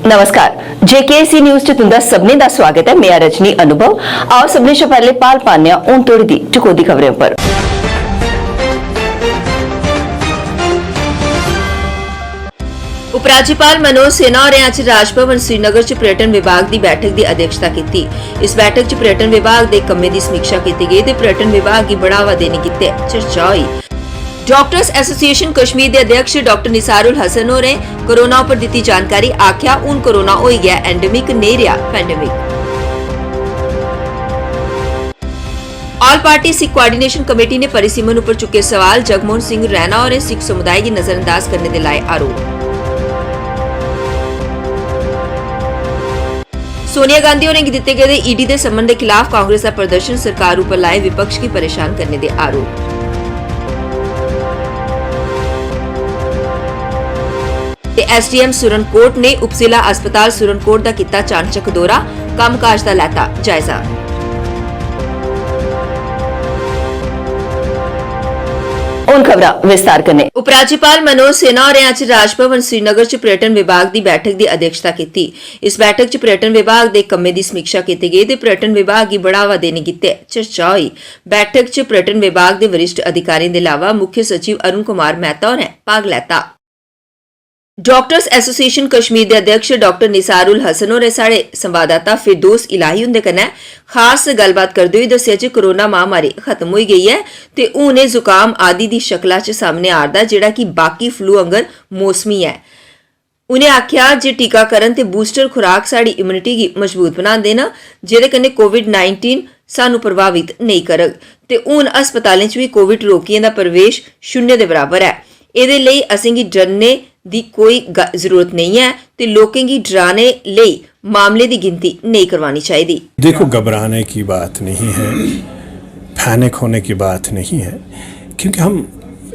नमस्कार JKC news च तुंदा सभनें दा स्वागत है। मैं रजनी अनुभव। आओ सभनें शा पैह्ले पाल पाने हून तोड़ी दी टकोह्दी खबरें पर। उपराज्यपाल मनोज सिन्हा होरें अज्ज राजभवन श्रीनगर च पर्यटन विभाग दी बैठक दी अध्यक्षता कीती। इस बैठक च पर्यटन विभाग दे कम्में दी समीक्षा कीती गेई ते पर्यटन विभाग गी बढ़ावा देने गित्ते चर्चा होई। डॉक्टर्स एसोसिएशन कश्मीर दे अध्यक्ष डॉक्टर निसारुल हसन होरें कोरोना उप्पर दित्ती जानकारी। आखेआ हून कोरोना होई गया एंडेमिक, नेईं रेहा pandemic. All party Sikh coordination committee ने परिसीमन उप्पर चुके सवाल। जगमोहन सिंह रैना होरें सिख समुदाय गी नजरअंदाज करने दे लाए आरोप। सोनिया गांधी होरें गी दित्ते गेदे ईडी दे समन दे खिलाफ कांग्रेस दा प्रदर्शन। सरकार उप्पर लाए विपक्ष गी परेशान करने दे आरोप। एसडीएम सुरनकोट ने उपजिला अस्पताल सुरनकोट दा कीता चानचक दौरा, कम्मकाज दा लैता जायजा। हुण खबरां विस्तार कन्नै। उपराज्यपाल मनोज सिन्हा होरें अज्ज राजभवन श्रीनगर च पर्यटन विभाग दी बैठक दी अध्यक्षता कीती। इस बैठक च पर्यटन विभाग दे कम्में दी समीक्षा कीती गेई ते पर्यटन विभाग गी बढ़ावा देने गित्ते चर्चा होई। बैठक च पर्यटन विभाग दे वरिष्ठ अधिकारियों दे अलावा मुख्य सचिव अरुण कुमार मेहता होरें भाग लैता। डॉक्टर्स एसोसिएशन कश्मीर दे अध्यक्ष डॉक्टर निसारुल हसन होरें साढ़े संवाददाता फिरदौस इलाही हुंदे कन्नै खास गल्लबात करदे होई दस्सेआ जे कोरोना महामारी खत्म होई गेई है ते हून एह् जुकाम आदि दी शकला च सामने आ'रदा जेह्ड़ा कि बाकी फ्लू आंगर मौसमी है। उ'नें आखेआ जे टीकाकरण ते बूस्टर खुराक साढ़ी इम्यूनिटी गी मजबूत बनांदे न, जेह्दे कन्नै कोविड-19 सानू प्रभावित नेईं करग ते हून अस्पतालें च बी कोविड रोगियें दा प्रवेश शून्य दे बराबर है। एह्दे लेई असेंगी डरने दी कोई जरूरत नहीं है ते लोकें गी डराने लेई मामले दी गिनती नहीं करवानी चाहिए। देखो, घबराने की बात नहीं है, पैनिक होने की बात नहीं है, क्योंकि हम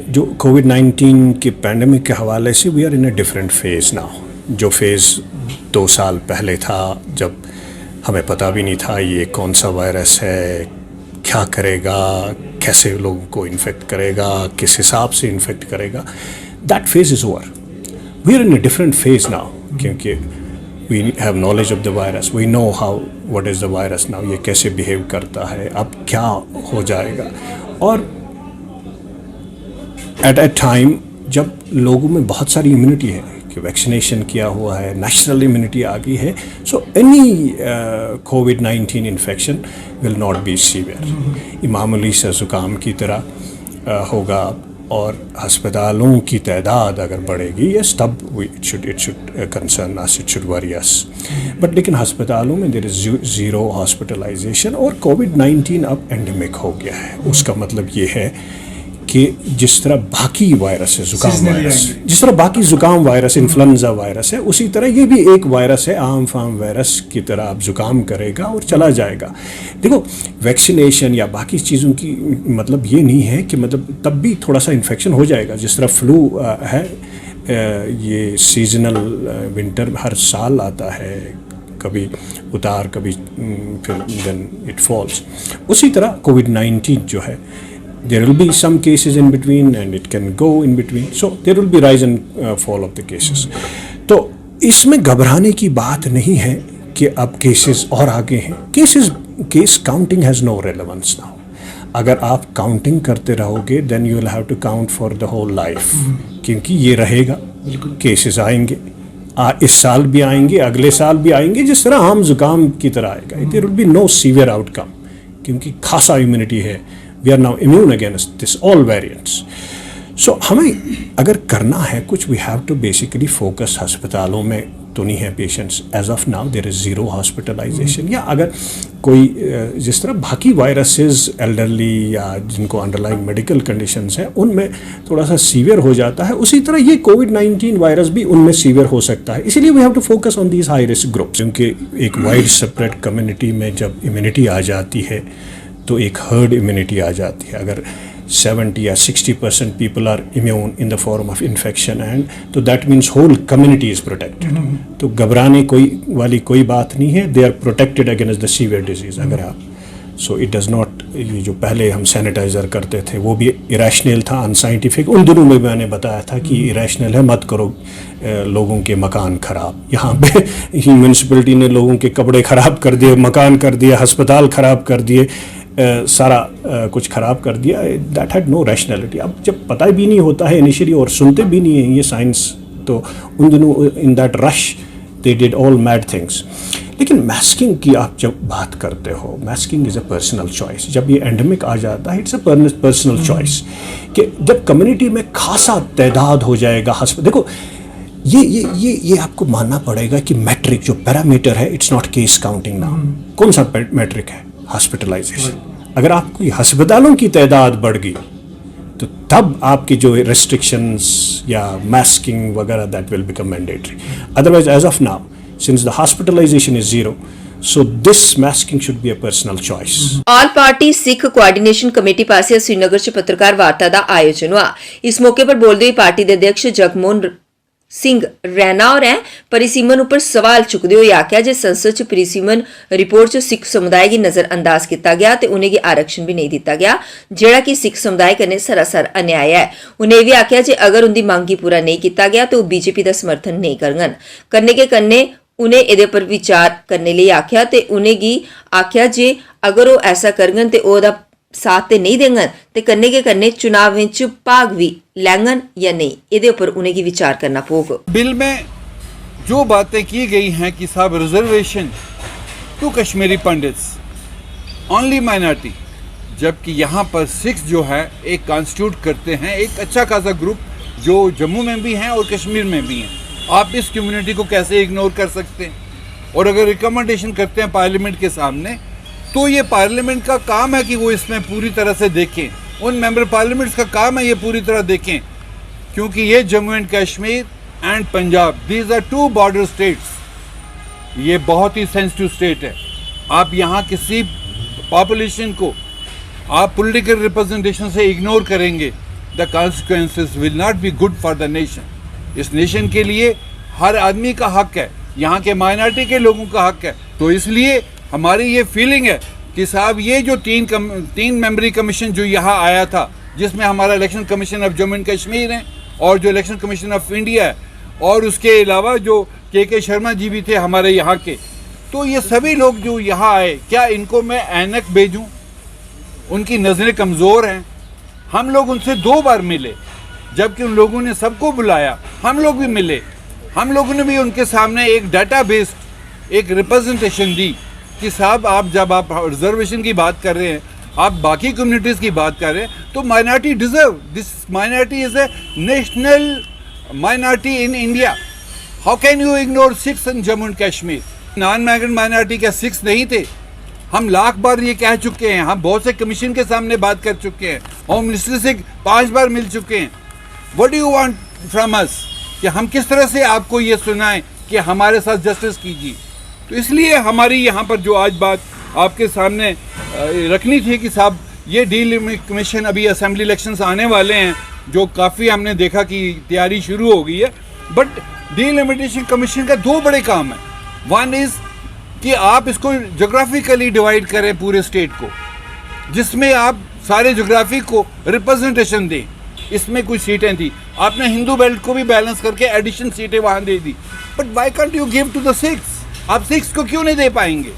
जो कोविड-19 के पैंडेमिक के हवाले से we are in a different phase now. जो फेज़ 2 साल पहले था, जब हमें पता भी नहीं था ये कौन सा वायरस है, क्या करेगा, कैसे लोगों को इन्फेक्ट करेगा, किस हिसाब से इन्फेक्ट करेगा, that phase is over. We are in a different phase now, क्योंकि we have knowledge of the virus, we know what is the virus now, ये कैसे behave करता है, अब क्या हो जाएगा। और at a time जब लोगों में बहुत सारी इम्यूनिटी है कि वैक्सीनेशन किया हुआ है, नेचुरल इम्यूनिटी आ गई है, so any COVID-19 infection will not be severe, ये मामूली सा जुकाम की तरह होगा। और अस्पतालों की तादाद अगर बढ़ेगी, यस, तब it should concern us, it should worry us. But लेकिन अस्पतालों में देयर इज़ ज़ीरो हॉस्पिटलाइजेशन और कोविड-19 अब एंडेमिक हो गया है। उसका मतलब ये है कि जिस तरह बाकी वायरस है, जुकाम वायरस, जिस तरह बाकी जुकाम वायरस इन्फ्लुएंजा वायरस है, उसी तरह ये भी एक वायरस है, आम फाम वायरस की तरह अब जुकाम करेगा और चला जाएगा। देखो, वैक्सीनेशन या बाकी चीज़ों की मतलब ये नहीं है कि मतलब तब भी थोड़ा सा इन्फेक्शन हो जाएगा। जिस तरह फ्लू है, ये सीजनल विंटर हर साल आता है, कभी उतार कभी फिर देन इट फॉल्स। उसी तरह कोविड-19 जो है, there will be some cases in between and it can go in between, so there will be rise and fall of the cases। तो इसमें घबराने की बात नहीं है कि अब केसेस और आगे हैं। Case counting has no relevance now. अगर आप काउंटिंग करते रहोगे then you will have to count for the whole life, क्योंकि ये रहेगा, केसेस आएंगे, इस साल भी आएंगे, अगले साल भी आएंगे, जिस तरह आम जुकाम की तरह आएगा। there will be no severe outcome, क्योंकि खासा इम्यूनिटी है। We are now immune against this all variants. So हमें अगर करना है कुछ, we have to basically focus। अस्पतालों में तो नहीं है patients as of now, there is zero hospitalization। या अगर कोई जिस तरह बाकी वायरसेस एल्डरली या जिनको अंडरलाइंग मेडिकल कंडीशंस हैं उनमें थोड़ा सा सीवियर हो जाता है, उसी तरह ये कोविड-19 वायरस भी उनमें सीवियर हो सकता है। इसीलिए we have to focus on these high risk groups, क्योंकि एक वाइड स्प्रेड कम्युनिटी में जब इम्यूनिटी आ जाती है तो एक हर्ड इम्यूनिटी आ जाती है। अगर 70 या 60% people are immune in the form of infection, and तो that means whole community is protected. तो घबराने वाली कोई बात नहीं है, they are protected against the severe disease. अगर आप सो इट डज़ नॉट, ये जो पहले हम सैनिटाइज़र करते थे वो भी इरेशनल था, अनसाइंटिफिक। उन दिनों में मैंने बताया था कि इरेशनल है, मत करो लोगों के मकान ख़राब। यहाँ पे म्यूनसिपलिटी ने लोगों के कपड़े ख़राब कर दिए, मकान कर दिया, अस्पताल ख़राब कर दिए, सारा कुछ ख़राब कर दिया। That had no rationality. अब जब पता भी नहीं होता है इनिशियली और सुनते भी नहीं है ये साइंस, तो उन दिनों in that rush they did all mad things. लेकिन मास्किंग की आप जब बात करते हो, masking is a personal choice. जब ये एंडेमिक आ जाता है, इट्स अ पर्सनल चॉइस कि जब कम्युनिटी में खासा तादाद हो जाएगा देखो ये आपको मानना पड़ेगा कि मैट्रिक जो पैरामीटर है, it's not case counting now. कौन सा मैट्रिक है? हॉस्पिटलाइजेशन। अगर आपकी अस्पतालों की तादाद बढ़ गई तो तब आपकी जो रिस्ट्रिक्शंस या मास्किंग वगैरह that will become mandatory. Otherwise as of now since the hospitalization is zero, so this masking should be a personal choice. All party Sikh coordination committee ਪਾਸਿਆ श्रीनगर ਚ ਪੱਤਰਕਾਰ ਵਾਰਤਾ ਦਾ ਆਯੋਜਨ हुआ। इस मौके पर बोलते हुए पार्टी के अध्यक्ष जगमोहन सिंह रैना होरें परिसीमन उपर सवाल चुकते हुए आख्या जे संसद च परिसीमन रिपोर्ट च सिख समुदाय की नजरअंदाज किया गया ते उन्हें आरक्षण भी नहीं दिता गया, जेड़ा कि सिख समुदाय कन्नै सरासर अन्याय है। उन्हें भी आख्या जे अगर उनकी मांग की पूरा नहीं किया गया तो बीजेपी का समर्थन नहीं करगन। करने के कन्नै उन्हें इहदे पर विचार करने लिए आख्या ते उन्हें गी आख्या जे अगर वो ऐसा करगन ते ओदा साथ ते नहीं देंगन ते करने के करने चुनाव विच भाग भी लैंगन या नहीं, इहदे ऊपर उन्हें की विचार करना पोग। बिल में जो बातें की गई हैं कि साहब reservation to Kashmiri Pandits only minority, जबकि यहाँ पर सिख्स जो है एक कॉन्स्टिट्यूट करते हैं एक अच्छा खासा ग्रुप जो जम्मू में भी हैं और कश्मीर में भी हैं। आप इस कम्युनिटी को कैसे इग्नोर कर सकते हैं? और अगर रिकमेंडेशन करते हैं पार्लियामेंट के सामने, तो ये पार्लियामेंट का काम है कि वो इसमें पूरी तरह से देखें, उन मेंबर पार्लियामेंट्स का काम है ये पूरी तरह देखें, क्योंकि ये Jammu and Kashmir and Punjab, these are two border states, ये बहुत ही सेंसिटिव स्टेट है। आप यहाँ किसी पॉपुलेशन को आप पॉलिटिकल रिप्रेजेंटेशन से इग्नोर करेंगे, the consequences will not be good for the nation. इस नेशन के लिए हर आदमी का हक है, यहाँ के माइनॉरिटी के लोगों का हक है। तो इसलिए हमारी ये फीलिंग है कि साहब ये जो तीन मेंबरी कमीशन जो यहाँ आया था, जिसमें हमारा election commission of Jammu and Kashmir है और जो इलेक्शन कमीशन ऑफ इंडिया है, और उसके अलावा जो के शर्मा जी भी थे हमारे यहाँ के, तो ये सभी लोग जो यहाँ आए, क्या इनको मैं ऐनक भेजूँ? उनकी नज़रें कमज़ोर हैं। हम लोग उनसे 2 बार मिले, जबकि उन लोगों ने सबको बुलाया, हम लोग भी मिले, हम लोगों ने भी उनके सामने एक डाटा बेस्ड एक रिप्रेजेंटेशन दी कि साहब आप जब आप रिजर्वेशन की बात कर रहे हैं, आप बाकी कम्युनिटीज़ की बात कर रहे हैं, तो minority deserve, this minority is a national minority in India. How can you ignore Sikhs in Jammu and Kashmir? Non migrant minority क्या सिख्स नहीं थे? हम लाख बार ये कह चुके हैं, हम बहुत से कमीशन के सामने बात कर चुके हैं, होम मिनिस्टर से 5 बार मिल चुके हैं। What do you want from us? कि हम किस तरह से आपको ये सुनाएं कि हमारे साथ जस्टिस कीजिए? तो इसलिए हमारी यहाँ पर जो आज बात आपके सामने रखनी थी कि साहब ये डीलिमिट कमीशन, अभी असेंबली इलेक्शंस आने वाले हैं, जो काफ़ी हमने देखा कि तैयारी शुरू हो गई है, बट डीलिमिटेशन कमीशन का 2 बड़े काम है। वन इज़ कि आप इसको जोग्राफिकली डिवाइड करें पूरे स्टेट को, जिसमें आप सारे जोग्राफी को रिप्रेजेंटेशन दें। इसमें कुछ सीटें थी, आपने हिंदू बेल्ट को भी बैलेंस करके एडिशन सीटें वहाँ दे दी, but why can't you give to the Sikhs? आप सिख्स को क्यों नहीं दे पाएंगे?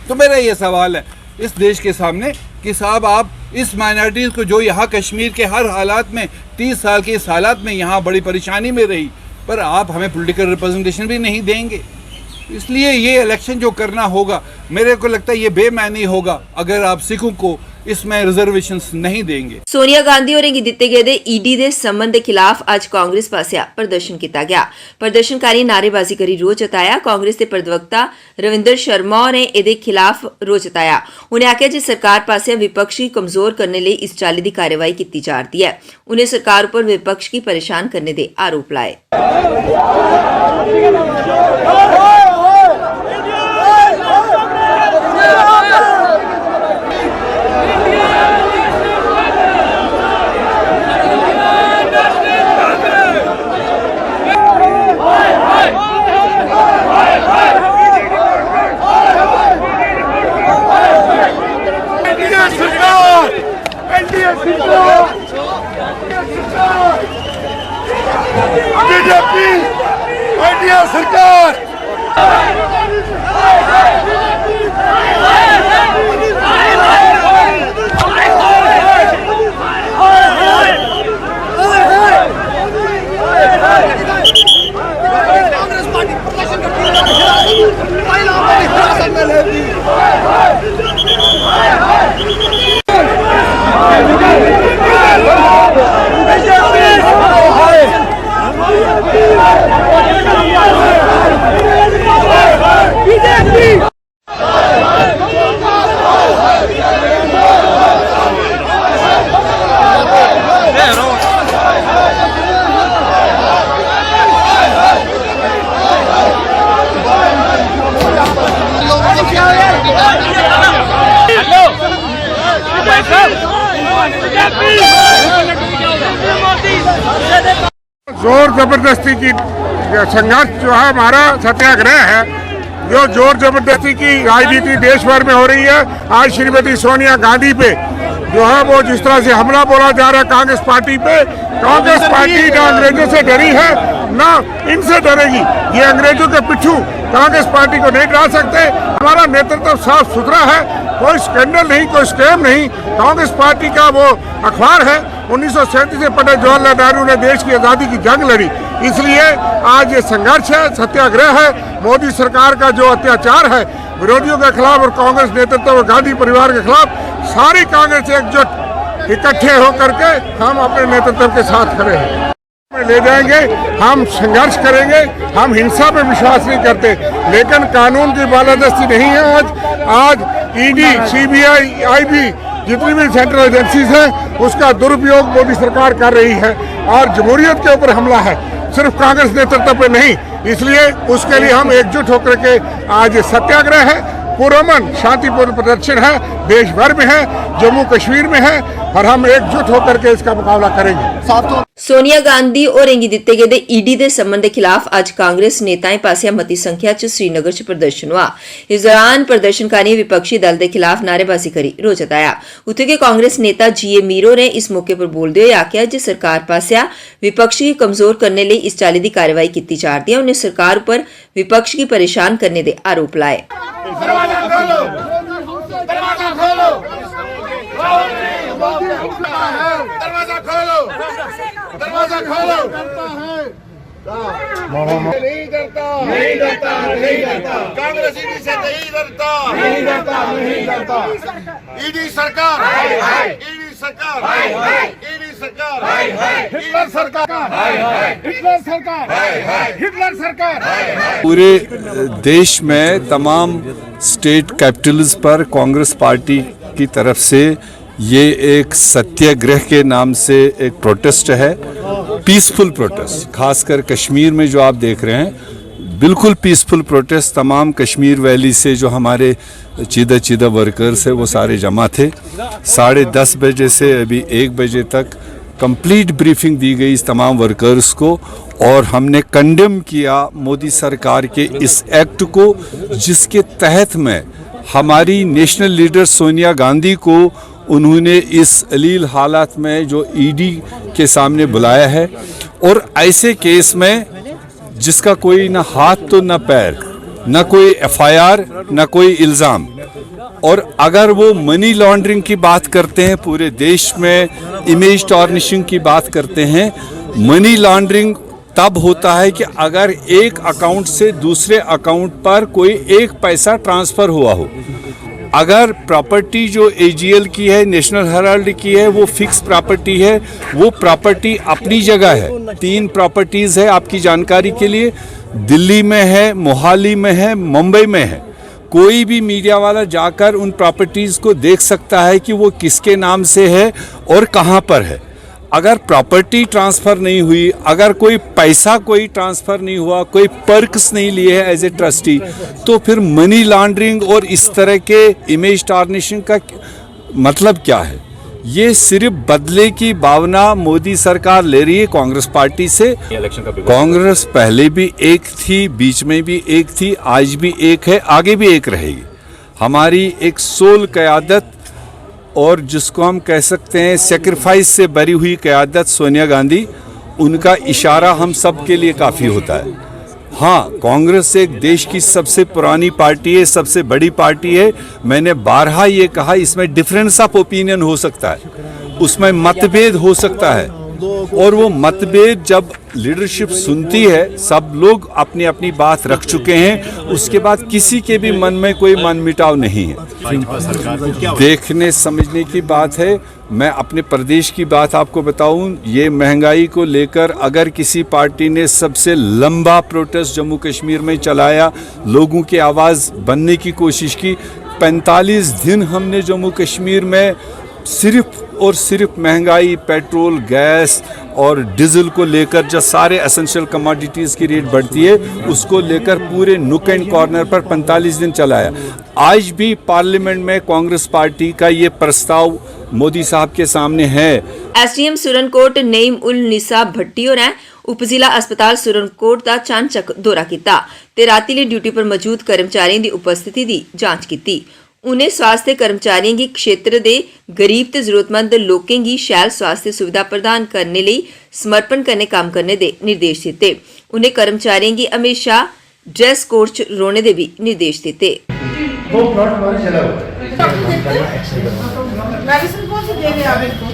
तो मेरा ये सवाल है इस देश के सामने कि साहब आप इस माइनॉरिटीज़ को, जो यहाँ कश्मीर के हर हालात में 30 साल के इस हालात में यहाँ बड़ी परेशानी में रही, पर आप हमें पॉलिटिकल रिप्रेजेंटेशन भी नहीं देंगे। इसलिए ये इलेक्शन जो करना होगा, मेरे को लगता है ये बेमानी होगा अगर आप सिखों को इसमें रिजर्वेशंस नहीं देंगे। सोनिया गांधी और दिते गए ईडी के संबंध के खिलाफ आज कांग्रेस पासिया प्रदर्शन किया गया। प्रदर्शनकारी नारेबाजी करी रोष जताया। कांग्रेस के प्रवक्ता रविंदर शर्मा ने इहदे खिलाफ रोष जताया। उन्हें आख्या जी सरकार पासिया विपक्ष की कमजोर करने लिए इस चाली की कार्रवाई की जा रही है। उन्हें सरकार पर विपक्ष की परेशान करने के आरोप लाए। सरकार। जोर जबरदस्ती की संघर्ष जो है हमारा सत्याग्रह है, जो जोर जबरदस्ती की राजनीति देश भर में हो रही है। आज श्रीमती सोनिया गांधी पे जो है वो जिस तरह से हमला बोला जा रहा है कांग्रेस पार्टी पे, कांग्रेस पार्टी ना अंग्रेजों से डरी है ना इनसे डरेगी। ये अंग्रेजों के पिट्ठू कांग्रेस पार्टी को नहीं डरा सकते। हमारा नेतृत्व साफ सुथरा है, कोई स्कैंडल नहीं, कोई स्कैम नहीं। कांग्रेस पार्टी का वो अखबार है। 1937 से पंडित जवाहरलाल नेहरू ने देश की आज़ादी की जंग लड़ी, इसलिए आज ये संघर्ष है, सत्याग्रह है। मोदी सरकार का जो अत्याचार है विरोधियों के खिलाफ और कांग्रेस नेतृत्व और गांधी परिवार के खिलाफ, सारी कांग्रेस एकजुट इकट्ठे होकर के हम अपने नेतृत्व के साथ खड़े हैं, ले जाएंगे। हम संघर्ष करेंगे, हम हिंसा पे विश्वास नहीं करते, लेकिन कानून की बालादस्ती नहीं है। आज ईडी, सीबीआई, आईबी जितनी भी सेंट्रल एजेंसीज हैं उसका दुरुपयोग मोदी सरकार कर रही है और जमहूरियत के ऊपर हमला है, सिर्फ कांग्रेस नेतृत्व पे नहीं। इसलिए उसके लिए हम एकजुट होकर के आज सत्याग्रह है, पुरअमन शांतिपूर्ण प्रदर्शन है, देश भर में है, जम्मू कश्मीर में है और हम एकजुट होकर के इसका मुकाबला करेंगे। सोनिया गांधी और इंगी दिते गए ईडी के संबंध के खिलाफ आज कांग्रेस नेताएं पासिया मती संख्या च श्रीनगर च प्रदर्शन हुआ। इस दौरान प्रदर्शनकारियों विपक्षी दल के खिलाफ नारेबाजी करी, रोष जताया। उत्थे के कांग्रेस नेता जीए मीरो ने इस मौके पर बोलते हुए आख्या जे सरकार पासिया विपक्ष की कमजोर करने लिए इस चाली की कार्रवाई की जा रही है। उन्हें सरकार पर विपक्ष की परेशान करने के आरोप लाए। दरवाजा खोलो, दरवाजा खोलो, दरवाजा खोलो, दरवाजा खोलो। नहीं डरता, नहीं डरता, नहीं डरता, कांग्रेस ईडी से नहीं डरता, नहीं डरता, नहीं डरता। ईडी सरकार, ईडी सरकार, ईडी सरकार, हिटलर सरकार, हिटलर सरकार, हिटलर सरकार। पूरे देश में तमाम स्टेट कैपिटल्स पर कांग्रेस पार्टी की तरफ से ये एक सत्याग्रह के नाम से एक प्रोटेस्ट है, पीसफुल प्रोटेस्ट। खासकर कश्मीर में जो आप देख रहे हैं बिल्कुल पीसफुल प्रोटेस्ट। तमाम कश्मीर वैली से जो हमारे चीदा वर्कर्स है वो सारे जमा थे। 10:30 बजे से अभी 1 बजे तक कंप्लीट ब्रीफिंग दी गई इस तमाम वर्कर्स को और हमने कंडेम किया मोदी सरकार के इस एक्ट को, जिसके तहत में हमारी नेशनल लीडर सोनिया गांधी को उन्होंने इस अलील हालात में जो ईडी के सामने बुलाया है और ऐसे केस में जिसका कोई ना हाथ तो ना पैर, ना कोई एफआईआर, ना कोई इल्ज़ाम। और अगर वो मनी लॉन्ड्रिंग की बात करते हैं, पूरे देश में इमेज टार्निशिंग की बात करते हैं, मनी लॉन्ड्रिंग तब होता है कि अगर एक अकाउंट से दूसरे अकाउंट पर कोई एक पैसा ट्रांसफ़र हुआ हो। अगर प्रॉपर्टी जो एजीएल की है, नेशनल हेराल्ड की है, वो फिक्स प्रॉपर्टी है, वो प्रॉपर्टी अपनी जगह है। 3 प्रॉपर्टीज़ है आपकी जानकारी के लिए, दिल्ली में है, मोहाली में है, मुंबई में है। कोई भी मीडिया वाला जाकर उन प्रॉपर्टीज़ को देख सकता है कि वो किसके नाम से है और कहाँ पर है। अगर प्रॉपर्टी ट्रांसफ़र नहीं हुई, अगर कोई पैसा कोई ट्रांसफ़र नहीं हुआ, कोई पर्क्स नहीं लिए है एज ए ट्रस्टी, तो फिर मनी लॉन्ड्रिंग और इस तरह के इमेज टार्निशिंग का मतलब क्या है? ये सिर्फ बदले की भावना मोदी सरकार ले रही है कांग्रेस पार्टी से। कांग्रेस पहले भी एक थी, बीच में भी एक थी, आज भी एक है, आगे भी एक रहेगी। हमारी एक सोल क़यादत और जिसको हम कह सकते हैं सेक्रीफाइस से भरी हुई क़यादत सोनिया गांधी, उनका इशारा हम सब के लिए काफ़ी होता है। हाँ, कांग्रेस एक देश की सबसे पुरानी पार्टी है, सबसे बड़ी पार्टी है। मैंने बारहा ये कहा, इसमें डिफरेंस ऑफ ओपिनियन हो सकता है, उसमें मतभेद हो सकता है, और वो मतभेद जब लीडरशिप सुनती है, सब लोग अपनी अपनी बात रख चुके हैं, उसके बाद किसी के भी मन में कोई मनमुटाव नहीं है। देखने समझने की बात है। मैं अपने प्रदेश की बात आपको बताऊं, ये महंगाई को लेकर अगर किसी पार्टी ने सबसे लंबा प्रोटेस्ट जम्मू कश्मीर में चलाया, लोगों की आवाज़ बनने की कोशिश की, 45 दिन हमने जम्मू कश्मीर में सिर्फ और सिर्फ महंगाई, पेट्रोल, गैस और डीजल को लेकर, जो सारे एसेंशियल कमोडिटीज़ की रेट बढ़ती है, उसको लेकर पूरे नुक एंड कॉर्नर पर 45 दिन चलाया। आज भी पार्लियामेंट में कांग्रेस पार्टी का ये प्रस्ताव मोदी साहब के सामने है। एसडीएम सुरनकोट नईम उल निसा भट्टी होरें उपजिला अस्पताल सुरनकोट का चानचक दौरा किया ते राती ਲਈ ड्यूटी पर मौजूद कर्मचारियों की उपस्थिति की जांच की। उन्हें स्वास्थ्य कर्मचारियों की क्षेत्र के गरीब ते जरूरतमंद लोगों की शैल स्वास्थ्य सुविधा प्रदान करने लिए समर्पण करने काम करने के निर्देश दिए। उन्हें कर्मचारियों की हमेशा ड्रेस कोड च रौने के भी निर्देश दिए। मेडिसिन कौन सी दे रहे हैं आप इनको?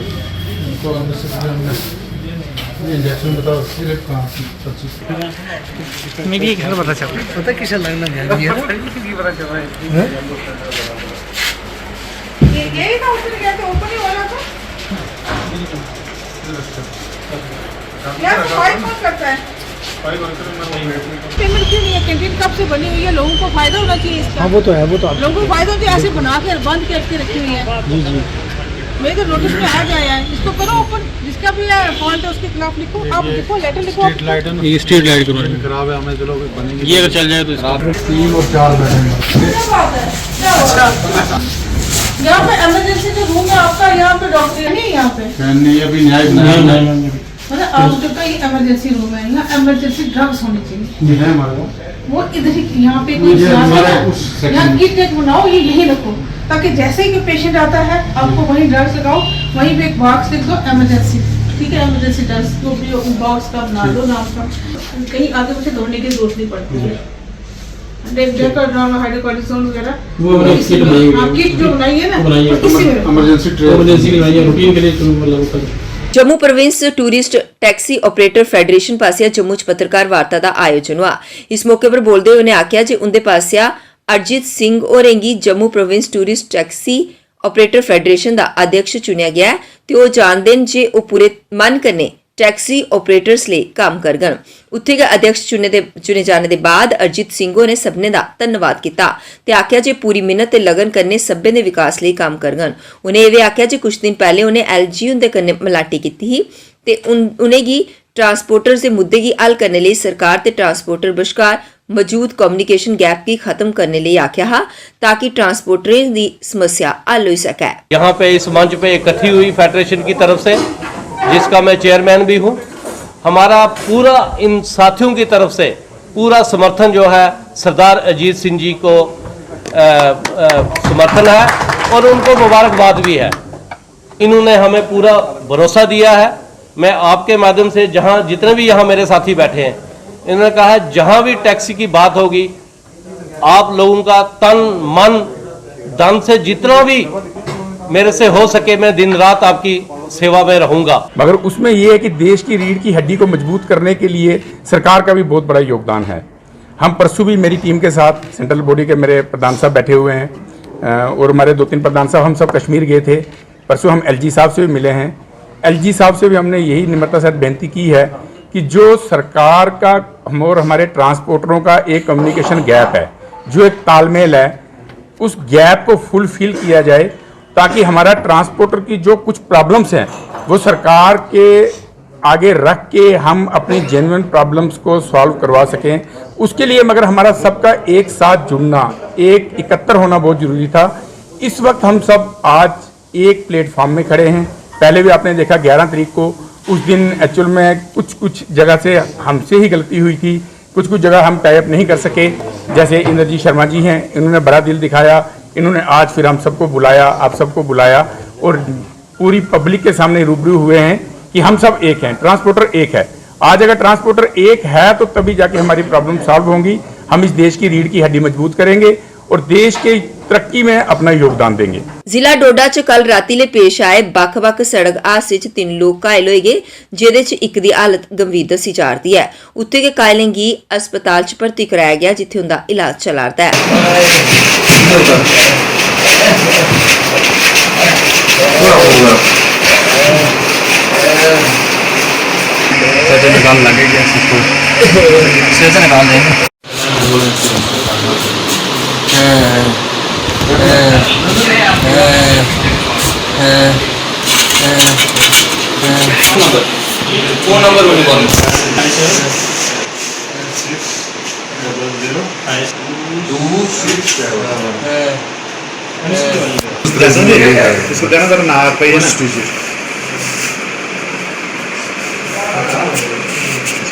इंजेक्शन बताओ, सिर्फ कहाँ मेरी एक घर पता चल पता किसे लगना है ये पता चल रहा है। यही था उसने क्या था ओपन ही वाला था। यार फाइल कौन करता है? पेमेंट क्यों नहीं है? कैंटीन कब से बनी हुई है, लोगों को फायदा होना चाहिए इसका। हाँ वो तो है, वो तो लोगों को फायदा होता है, ऐसे बना के बंद करके रखी हुई है। जी जी मेरे तो नोटिस में आ गया है, इसको करो ओपन, जिसका भी है फॉल्ट है उसके खिलाफ लिखो, आप लिखो, लेटर लिखो। स्ट्रीट लाइट है, ये स्ट्रीट लाइट करवानी खराब है, हमें चलो बनेगी, ये अगर चल जाए तो इसका 3 और 4 बैठेंगे। यहाँ पे इमरजेंसी जो रूम है आपका, यहाँ पे डॉक्टर नहीं है, यहाँ पे नहीं अभी नहीं मतलब आपका ये इमरजेंसी रूम है, यहाँ इमरजेंसी ड्रग्स होनी चाहिए। ये है हमारा वो इधर ही यहाँ पे कोई यहाँ किट टेक बनाओ, ये यही रखो, ताकि जैसे ही पेशेंट आता है आपको वहीं ड्रग्स लगाओ, वहीं पे एक बॉक्स लिख दो इमरजेंसी, ठीक है, इमरजेंसी ड्रग्स तो बॉक्स का बना दो नाम का, कहीं आगे पीछे दौड़ने की जरूरत नहीं पड़ती है। हाइड्रोकॉर्टिसोन वगैरह वो किट जो बनाई है ना, इमरजेंसी रूटीन के लिए। Jammu province tourist taxi operator federation Passia Jammu च पत्रकार वार्ता का आयोजन हुआ। इस मौके पर बोलते हुए उन्हें आख्या जे उनके पासिया अरजीत सिंह होरें गी Jammu province tourist taxi operator federation का अध्यक्ष चुनिया गया है ते ओह जानदे न जे ओह पूरे मन कन्नै टैक्सी ऑपरेटर्स लिए काम करगन। उत्थे गै अध्यक्ष चुने जाने के बाद अरजीत सिंह होरें सभनें दा धन्नवाद किया ते आख्या जे पूरी मेहनत ते लगन कन्नै सभ्भें दे विकास लिए काम करगन। उन्हें एह् आख्या जे कुछ दिन पहले उन्हें एलजी हुंदे कन्नै मलाटी कीती ही ते उनेंगी ट्रांसपोर्टर्स दे मुद्दे गी हल करने लिए सरकार ते ट्रांसपोर्टर बश्कार मौजूद कम्युनिकेशन गैप की खत्म करने लिए आख्या हा ताकि ट्रांसपोर्टरें की समस्या हल हो सके। यहाँ पे इस मंच पे इकट्ठी हुई फेडरेशन की तरफ से, जिसका मैं चेयरमैन भी हूँ, हमारा पूरा इन साथियों की तरफ से पूरा समर्थन जो है सरदार अजीत सिंह जी को समर्थन है और उनको मुबारकबाद भी है। इन्होंने हमें पूरा भरोसा दिया है। मैं आपके माध्यम से जहाँ जितने भी यहाँ मेरे साथी बैठे हैं, इन्होंने कहा है जहाँ भी टैक्सी की बात होगी आप लोगों का तन मन धन से जितना भी मेरे से हो सके मैं दिन रात आपकी सेवा में रहूंगा। मगर उसमें यह है कि देश की रीढ़ की हड्डी को मजबूत करने के लिए सरकार का भी बहुत बड़ा योगदान है। हम परसों भी मेरी टीम के साथ सेंट्रल बॉडी के मेरे प्रधान साहब बैठे हुए हैं और हमारे 2-3 प्रधान साहब, हम सब कश्मीर गए थे। परसों हम एलजी साहब से भी मिले हैं। एलजी साहब से भी हमने यही निम्रता से बेनती की है कि जो सरकार का हम और हमारे ट्रांसपोर्टरों का एक कम्युनिकेशन गैप है, जो एक तालमेल है, उस गैप को फुलफिल किया जाए ताकि हमारा ट्रांसपोर्टर की जो कुछ प्रॉब्लम्स हैं वो सरकार के आगे रख के हम अपनी जेन्युइन प्रॉब्लम्स को सॉल्व करवा सकें। उसके लिए मगर हमारा सबका एक साथ जुड़ना, एक इकट्ठा होना बहुत ज़रूरी था। इस वक्त हम सब आज एक प्लेटफॉर्म में खड़े हैं। पहले भी आपने देखा 11 तारीख को, उस दिन एक्चुअल में कुछ जगह से हमसे ही गलती हुई थी, कुछ जगह हम टाइप नहीं कर सके। जैसे इंद्रजीत शर्मा जी हैं, इन्होंने बड़ा दिल दिखाया, इन्होंने आज फिर हम सबको बुलाया, आप सबको बुलाया और पूरी पब्लिक के सामने रूबरू हुए हैं कि हम सब एक हैं, ट्रांसपोर्टर एक है। आज अगर ट्रांसपोर्टर एक है तो तभी जाके हमारी प्रॉब्लम सॉल्व होंगी। हम इस देश की रीढ़ की हड्डी मजबूत करेंगे और देश के तरक्की में अपना योगदान देंगे। ਜ਼ਿਲ੍ਹਾ ਡੋਡਾ 'ਚ ਕੱਲ ਰਾਤੀਲੇ ਪੇਸ਼ ਆਏ ਵੱਖ-ਵੱਖ ਸੜਕ ਹਾਦਸੇ 'ਚ 3 ਲੋਕ ਘਾਇਲ ਹੋਏ ਗਏ, ਜਿਹਦੇ 'ਚ ਇੱਕ ਦੀ ਹਾਲਤ ਗੰਭੀਰ ਦੱਸੀ ਜਾ ਰਹੀ ਹੈ। ਉੱਥੇ ਕੇ ਘਾਇਲਾਂ ਨੂੰ ਹਸਪਤਾਲ 'ਚ ਭਰਤੀ ਕਰਾਇਆ ਗਿਆ, ਜਿੱਥੇ ਉਹਦਾ ਇਲਾਜ ਚੱਲ ਰਿਹਾ फोन नंबर बोली कौन इसको देना जरा ना पे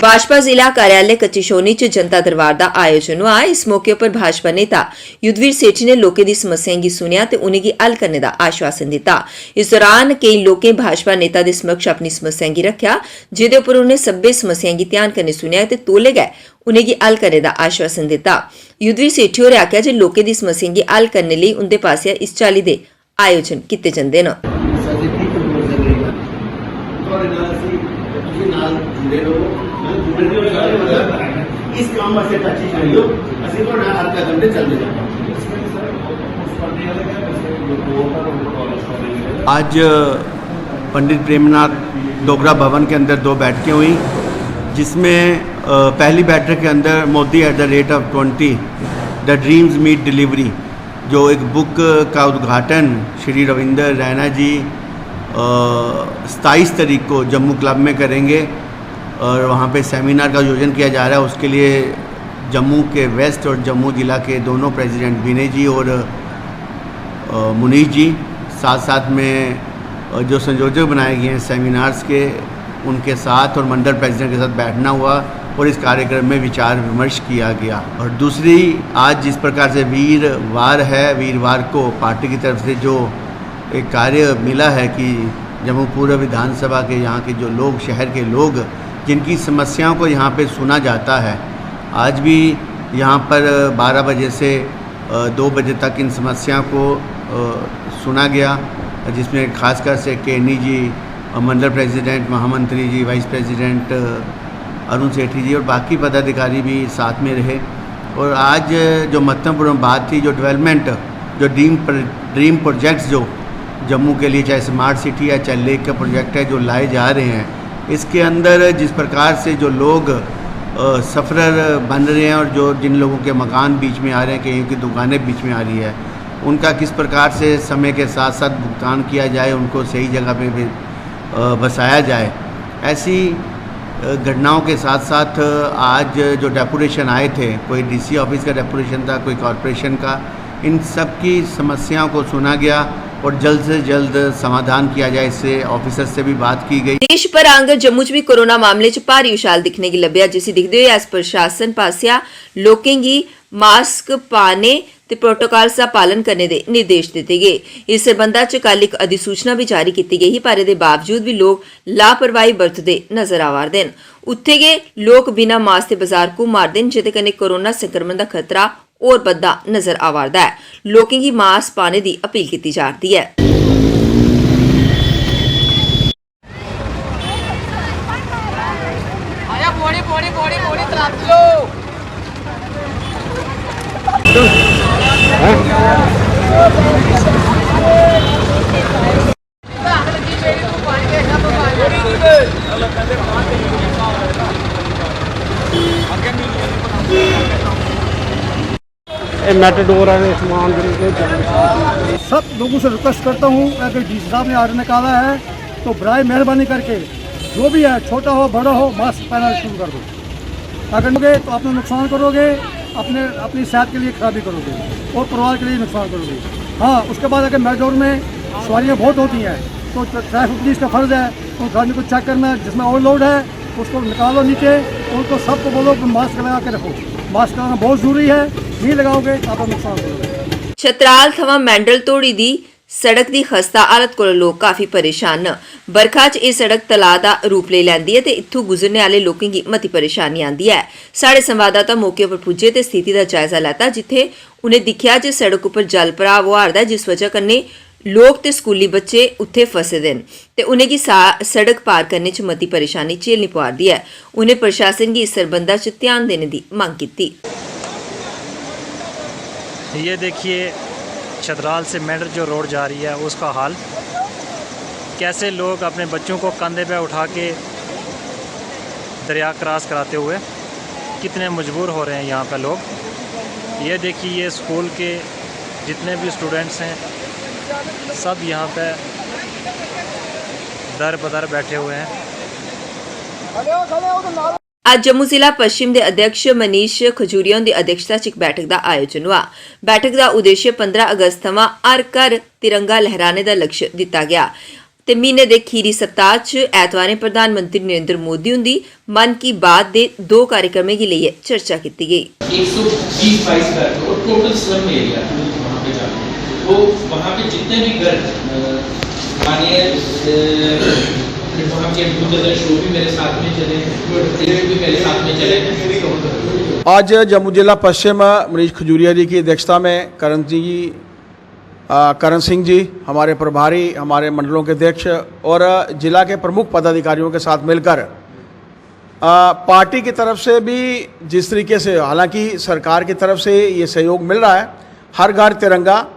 भाजपा जिला कार्यालय कच्चीशोनी च जनता दरबार का आयोजन हुआ। इस मौके पर भाजपा नेता युद्धवीर सेठी ने लोगों की समस्याएं की सुनिया ते उन्हें हल करने का आश्वासन दिता। इस दौरान कई लोगों भाजपा नेता के समक्ष अपनी समस्याएं की रखा, जिदे उपर उन्हें सब्बे समस्याएं की ध्यान करने सुनिया ते तोले गए उन्हें हल करने का आश्वासन दिता। युद्धवीर सेठी होरें आख्या जे लोगों की समस्याएं की हल करने लिए उनके पास इस चाली के आयोजन किए जाते हैं। इस काम वास्ते टची करियो असि तो हर कदम पे चलते जाओ। आज पंडित प्रेमनाथ डोगरा भवन के अंदर 2 बैठकें हुई, जिसमें पहली बैठक के अंदर Modi at the rate of 20 the dreams meet delivery जो एक बुक का उद्घाटन श्री रविंदर रैना जी 27 तारीख को जम्मू क्लब में करेंगे और वहाँ पे सेमिनार का आयोजन किया जा रहा है। उसके लिए जम्मू के वेस्ट और जम्मू ज़िला के दोनों प्रेसिडेंट विनय जी और मुनीष जी, साथ साथ में जो संयोजक बनाए गए हैं सेमिनार्स के, उनके साथ और मंडल प्रेसिडेंट के साथ बैठना हुआ और इस कार्यक्रम में विचार विमर्श किया गया। और दूसरी, आज जिस प्रकार से वीरवार है, वीरवार को पार्टी की तरफ से जो एक कार्य मिला है कि जम्मू पूर्व विधानसभा के यहाँ के जो लोग, शहर के लोग जिनकी समस्याओं को यहाँ पे सुना जाता है, आज भी यहाँ पर 12 बजे से 2 बजे तक इन समस्याओं को सुना गया, जिसमें खासकर से केनी जी, मंडल प्रेसिडेंट, महामंत्री जी, वाइस प्रेसिडेंट अरुण सेठी जी और बाकी पदाधिकारी भी साथ में रहे। और आज जो महत्वपूर्ण बात थी, जो डेवलपमेंट, जो ड्रीम प्रोजेक्ट्स जो जम्मू के लिए, चाहे स्मार्ट सिटी या चाहे लेक का प्रोजेक्ट है, जो लाए जा रहे हैं, इसके अंदर जिस प्रकार से जो लोग सफरर बन रहे हैं और जो जिन लोगों के मकान बीच में आ रहे हैं, कहीं की दुकानें बीच में आ रही है, उनका किस प्रकार से समय के साथ साथ भुगतान किया जाए, उनको सही जगह पे भी बसाया जाए। ऐसी घटनाओं के साथ साथ आज जो डेपुटेशन आए थे, कोई डीसी ऑफिस का डेपुटेशन था, कोई कॉरपोरेशन का, इन सब की समस्याओं को सुना गया और जल्द से जल्द समाधान किया जाए, इससे ऑफिसर से भी बात की गई। देश पर आंगर जम्मू च भी कोरोना मामले च भारी उछाल दिखने की लभ्या, जिसे दिखते हुए अस प्रशासन पासिया लोकें गी मास्क पाने ते प्रोटोकॉल का पालन करने के निर्देश दिते गए। इस संबंधा च कल एक अधिसूचना भी जारी की गई, पर इसके बावजूद भी लोग लापरवाही बरतते नजर आ रहे हैं। उत्थे गए लोग बिना मास्क के बाजार घूम मारते हैं, जिहदे कन्नै कोरोना संक्रमण का खतरा और बद्दा नजर आ रहा है। लोगों की मास्क पाने की अपील की जा रही है। मेटाडोर है सामान सब लोगों से रिक्वेस्ट करता हूँ, अगर डीसी साहब ने आर्डर निकाला है तो बराए मेहरबानी करके जो भी है, छोटा हो बड़ा हो, मास्क पहनना शुरू कर दो। अगर लोगे तो अपना नुकसान करोगे, अपनी सेहत के लिए खराबी करोगे और परिवार के लिए नुकसान करोगे। हाँ, उसके बाद अगर मेटाडोर में सवारियाँ बहुत होती हैं तो ट्रैफिक पुलिस का फर्ज है उन गाड़ी को चेक करना, जिसमें ओवरलोड है उसको निकालो नीचे, उनको सबको बोलो कि मास्क लगा के रखो। मास्क लगाना बहुत जरूरी है, नहीं लगाओगे तो आप नुकसान करोगे। छतराल थवा मैंडल तोड़ी दी सड़क की खस्ता हालत को लोग काफ़ी परेशान न। बरखा च यह सड़क तलाऽ का रूप ले लैंदी है ते इत्थों गुजरने वाले लोगों की मती परेशानी आती है। साढ़े संवाददाता मौके पर पुज्जे ते स्थिति का जायजा लैता, जिथे उन्हें दिखा जो सड़क उपर जल भराव होआ'रदा है, जिस वजह कन्नै लोग ते स्कूली बच्चे उत्थे फसे दे न ते उनेंगी सड़क पार करने च मती परेशानी झेलनी पवा'रदी है। उन्हें प्रशासन की इस सरबंधा च ध्यान देने की मांग की। ये देखिए छतराल से मेंढर जो रोड जा रही है उसका हाल, कैसे लोग अपने बच्चों को कंधे पे उठा के दरिया क्रॉस कराते हुए कितने मजबूर हो रहे हैं यहाँ पे लोग। ये देखिए ये स्कूल के जितने भी स्टूडेंट्स हैं सब यहाँ पे दर बदर बैठे हुए हैं। आज जम्मू जिला पश्चिम के अध्यक्ष मनीष खजूरिया की अध्यक्षता च एक बैठक का आयोजन हुआ। बैठक का उद्देश्य 15 अगस्त थमां हर घर तिरंगा लहराने का लक्ष्य दिता गया ते महीने के खीरी सप्ताह च ऐतवारें प्रधानमंत्री नरेंद्र मोदी उन्दी मन की बात के 2 कार्यक्रमों की लेइयै चर्चा की गई। 120 बाईस घर और टोटल स्लम एरिया वहाँ पे जाते हैं, वो वहाँ पे जितने भी घर मानिए वहाँ के दूरदर्शन शो भी मेरे साथ में चले, भी मेरे साथ में चले। आज जम्मू जिला पश्चिम मनीष खजूरिया जी की अध्यक्षता में करण सिंह जी हमारे प्रभारी, हमारे मंडलों के अध्यक्ष और जिला के प्रमुख पदाधिकारियों के साथ मिलकर पार्टी की तरफ से भी जिस तरीके से, हालांकि सरकार की तरफ से ये सहयोग मिल रहा है हर घर तिरंगा,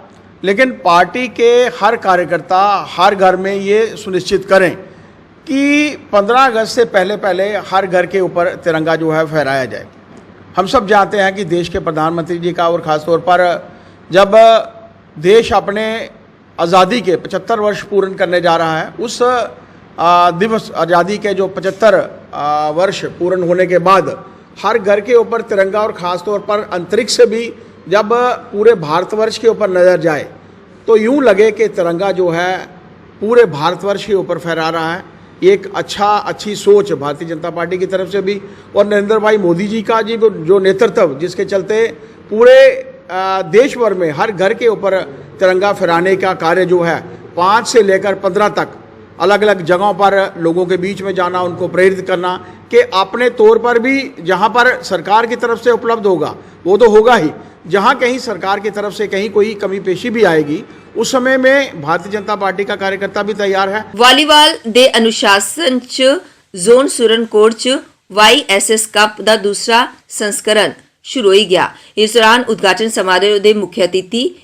लेकिन पार्टी के हर कार्यकर्ता हर घर में ये सुनिश्चित करें कि 15 अगस्त से पहले हर घर के ऊपर तिरंगा जो है फहराया जाए। हम सब जानते हैं कि देश के प्रधानमंत्री जी का और ख़ास तौर पर जब देश अपने आज़ादी के 75 वर्ष पूर्ण करने जा रहा है, उस दिवस आज़ादी के जो 75 वर्ष पूर्ण होने के बाद हर घर के ऊपर तिरंगा और ख़ास तौर पर अंतरिक्ष से भी जब पूरे भारतवर्ष के ऊपर नज़र जाए तो यूँ लगे कि तिरंगा जो है पूरे भारतवर्ष के ऊपर फहरा रहा है। एक अच्छी सोच भारतीय जनता पार्टी की तरफ से भी और नरेंद्र भाई मोदी जी का जी जो नेतृत्व, जिसके चलते पूरे देश भर में हर घर के ऊपर तिरंगा फहराने का कार्य जो है 5 से लेकर 15 तक अलग अलग जगहों पर लोगों के बीच में जाना, उनको प्रेरित करना कि अपने तौर पर भी जहां पर सरकार की तरफ से उपलब्ध होगा वो तो होगा ही, जहां कहीं सरकार की तरफ से कहीं कोई कमी पेशी भी आएगी उस समय में भारतीय जनता पार्टी का कार्यकर्ता भी तैयार है। वॉलीबॉल दे अनुशासन च जोन सुरनकोट च YSS कप का दूसरा संस्करण शुरू हो गया। इस दौरान उद्घाटन समारोह के मुख्य अतिथि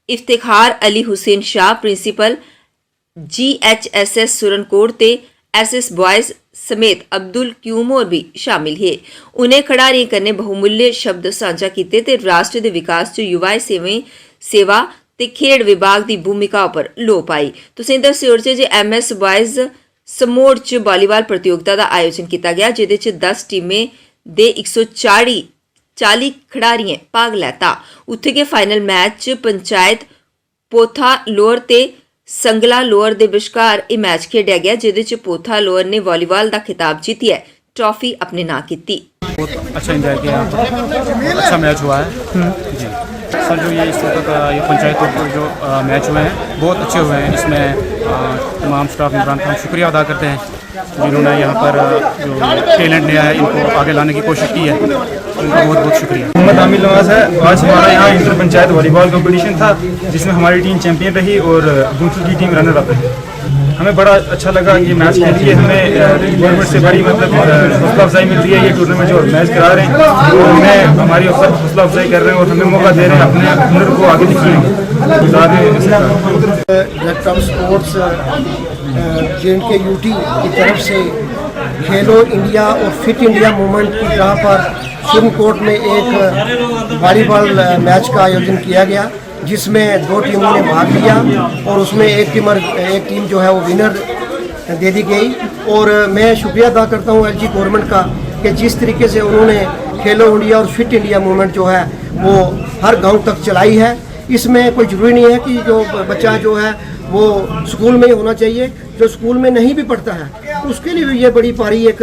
इफ्तिखार अली हुसैन शाह, प्रिंसीपल GHSS सुरनकोट ते SS बॉयज समेत अब्दुल क्यूम और भी शामिल है। उन्हें खिडारियों कन्नै बहुमूल्य शब्द साझा किए ते राष्ट्र के विकास च युवा सेवा ते खेड विभाग की भूमिका पर लो पाई। तुसीं दस्सिओ जे MS बॉयज समोड़ च वॉलीबॉल प्रतियोगिता का आयोजन किया गया, जिहदे च 10 टीमें दे 140 खिडारियों भाग लैता। उत्थे के फाइनल मैच पंचायत पोथा लोअर ते संगला लोअर के विचकार यह मैच खेडिया गया, जिहदे च पोथा लोअर ने वॉलीबॉल का खिताब जीतिया ट्रॉफी अपने नाम की। बहुत अच्छा एंजॉय किया, अच्छा मैच हुआ है जी सर। जो ये इस वक्त ये पंचायतों पर जो मैच हुए हैं बहुत अच्छे हुए हैं। इसमें तमाम स्टाफ मेंबरान का हम शुक्रिया अदा करते हैं जिन्होंने यहाँ पर जो टैलेंट लिया है इनको आगे लाने की कोशिश की है, उनका बहुत बहुत शुक्रिया। मोहम्मद आमिर नवाज है। आज हमारा यहाँ इंटर पंचायत वॉलीबॉल कॉम्पिटिशन था जिसमें हमारी टीम चैंपियन रही और दूसरी की टीम रनर अप रही। हमें बड़ा अच्छा लगा ये मैच खेल के, हमें गवर्नमेंट से बड़ी मतलब हौसला अफजाई मिल रही है। ये टूर्नामेंट जो मैच करा रहे हैं और हमें हमारी अफसर हौसला अफजाई कर रहे हैं और हमें मौका दे रहे हैं अपने हुनर को आगे दिखाने। इलेक्ट्रॉन स्पोर्ट्स J&K UT की तरफ से खेलो इंडिया और फिट इंडिया मूवमेंट की तरह पर सुरनकोट में एक वॉलीबॉल मैच का आयोजन किया गया, जिसमें 2 टीमों ने भाग लिया और उसमें एक टीम जो है वो विनर दे दी गई। और मैं शुक्रिया अदा करता हूँ LG गवर्नमेंट का कि जिस तरीके से उन्होंने खेलो इंडिया और फिट इंडिया मूवमेंट जो है वो हर गांव तक चलाई है। इसमें कोई ज़रूरी नहीं है कि जो बच्चा जो है वो स्कूल में ही होना चाहिए, जो स्कूल में नहीं भी पढ़ता है उसके लिए भी ये बड़ी पारी एक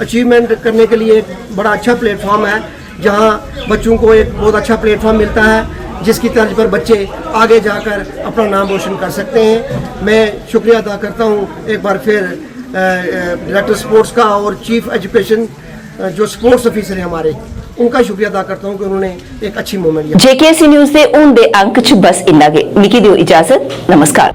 अचीवमेंट करने के लिए एक बड़ा अच्छा प्लेटफॉर्म है, जहाँ बच्चों को एक बहुत अच्छा प्लेटफॉर्म मिलता है जिसकी तर्ज पर बच्चे आगे जाकर अपना नाम रोशन कर सकते हैं। मैं शुक्रिया अदा करता हूँ एक बार फिर डायरेक्टर स्पोर्ट्स का और चीफ एजुकेशन जो स्पोर्ट्स ऑफिसर है हमारे, उनका शुक्रिया अदा करता हूँ कि उन्होंने एक अच्छी मूवमेंट। JKC न्यूज़ ਦੇ ਹੁਣ ਦੇ ਅੰਕ 'ਚ ਬਸ ਇੰਨਾ ਕੁ। ਨਿੱਕੀ ਦਿਓ ਇਜਾਜ਼ਤ। ਨਮਸਕਾਰ।